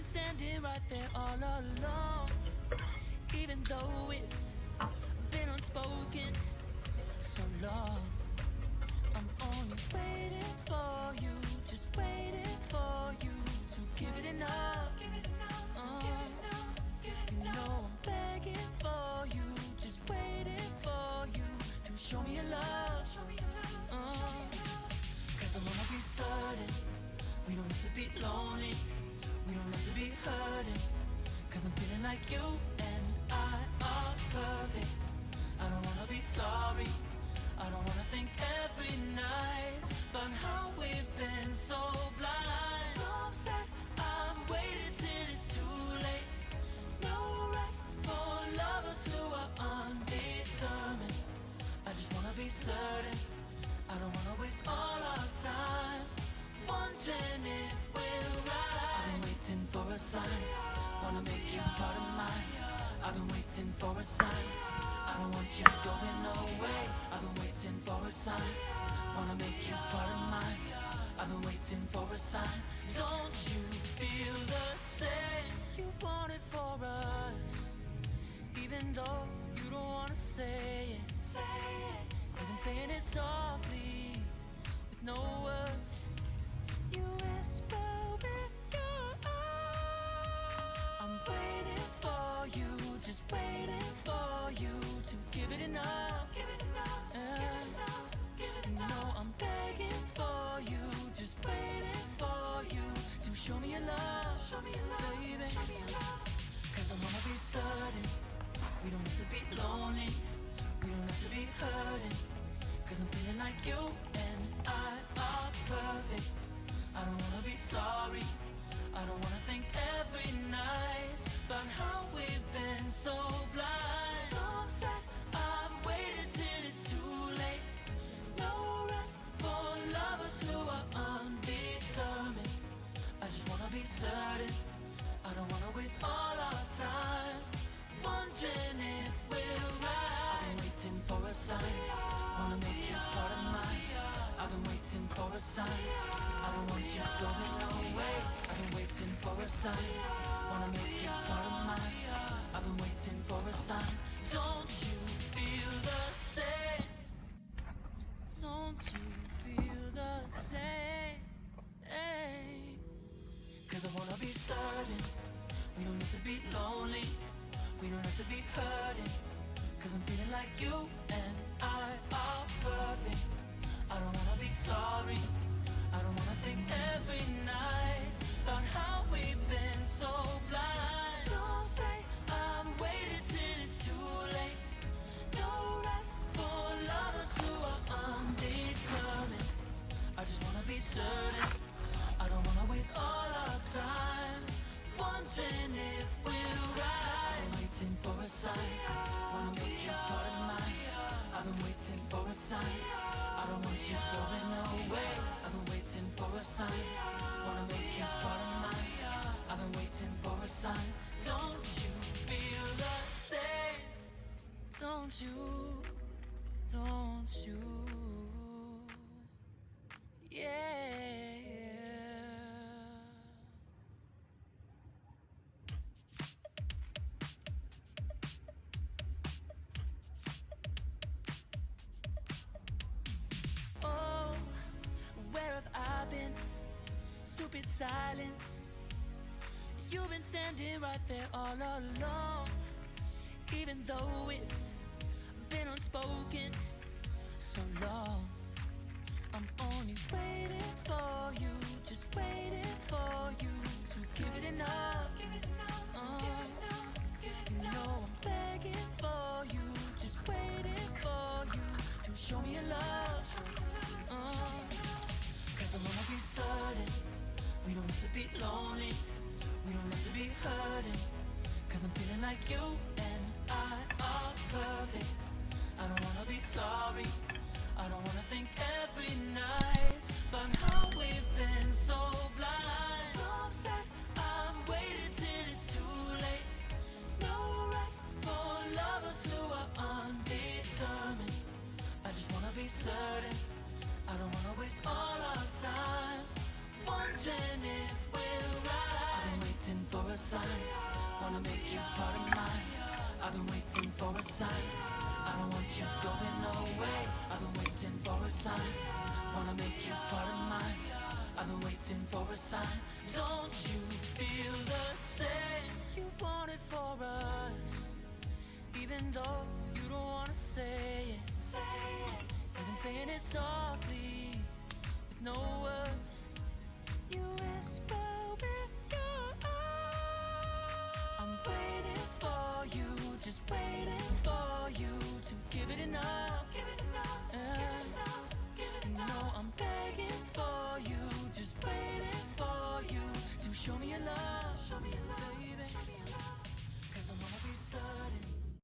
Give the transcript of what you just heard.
standing right there all along. Even though it's been unspoken so long, I'm only waiting for you, just waiting for you to give it enough. You know I'm begging for you, just waiting for you to show me your love. Cause I wanna be certain we don't have to be lonely, we don't have to be hurting. Cause I'm feeling like you and I are perfect. I don't wanna be sorry, I don't wanna think every night about how we've been so blind. So upset, I'm waiting till it's too late. No rest for lovers who are undetermined. I just wanna be certain, I don't wanna waste all our time wondering if we're right. I've been waiting for a sign, wanna make you part of mine. I've been waiting for a sign, I don't want you going away. I've been waiting for a sign, wanna make you part of mine. I've been waiting for a sign. Don't you feel the same? You want it for us, even though you don't wanna say it. You've been saying it softly, with no words. You whisper with your eyes. I'm waiting for you, just waiting for you to give it enough. You know I'm begging for you, just waiting for you to show me your love, baby. Cause I wanna be certain we don't have to be lonely, we don't have to be hurting. Cause I'm feeling like you and I are perfect. I don't wanna be sorry, I don't wanna think every night about how we've been so blind. So upset, I've waited till it's too late. No rest for lovers who are undetermined. I just wanna be certain, I don't wanna waste all our time wondering if we're right. I've been waiting for a sign, wanna make you part of mine. I've been waiting for a sign, I don't want you going away. I've been waiting for a sign, wanna make you part of mine. I've been waiting for a sign. Don't you feel the same? Don't you feel the same? Hey. Cause I wanna be certain we don't have to be lonely, we don't have to be hurting. Cause I'm feeling like you and I are perfect. I don't wanna be sorry, I don't wanna think every night about how we've been so blind. Some say I'm waiting till it's too late. No rest for lovers who are undetermined. I just wanna be certain, I don't wanna waste all our time wondering if we're right. I'm waiting for a sign, wanna make you part of mine. I've been waiting for a sign, I don't want you going away. I've been waiting for a sign, wanna make you part of mine. I've been waiting for a sign. Don't you feel the same? Don't you? Don't you? Yeah. Oh, where have I been? Stupid silence. You've been standing right there all along. Even though it's been unspoken so long, I'm only waiting for you, just waiting for you to give it enough. You know I'm begging for you, just waiting for you to show me your love. Cause I wanna be certain we don't have to be lonely, we don't have to be hurting. Cause I'm feeling like you and I are perfect. I don't wanna be sorry, I don't wanna think every night about how we've been so blind. So upset, I'm waiting till it's too late. No rest for lovers who are undetermined. I just wanna be certain, I don't wanna waste all our time wondering if we're right. I've been waiting for a sign, wanna make you part of mine. I've been waiting for a sign, I don't want you going away. I've been waiting for a sign, wanna make you part of mine. I've been waiting for a sign. Don't you feel the same? You want it for us, even though you don't wanna say it. You've been saying it softly, with no words. You whisper with your eyes. I'm waiting for you, just waiting for you to give it enough. No, I'm begging for you, just waiting for you to show me your love.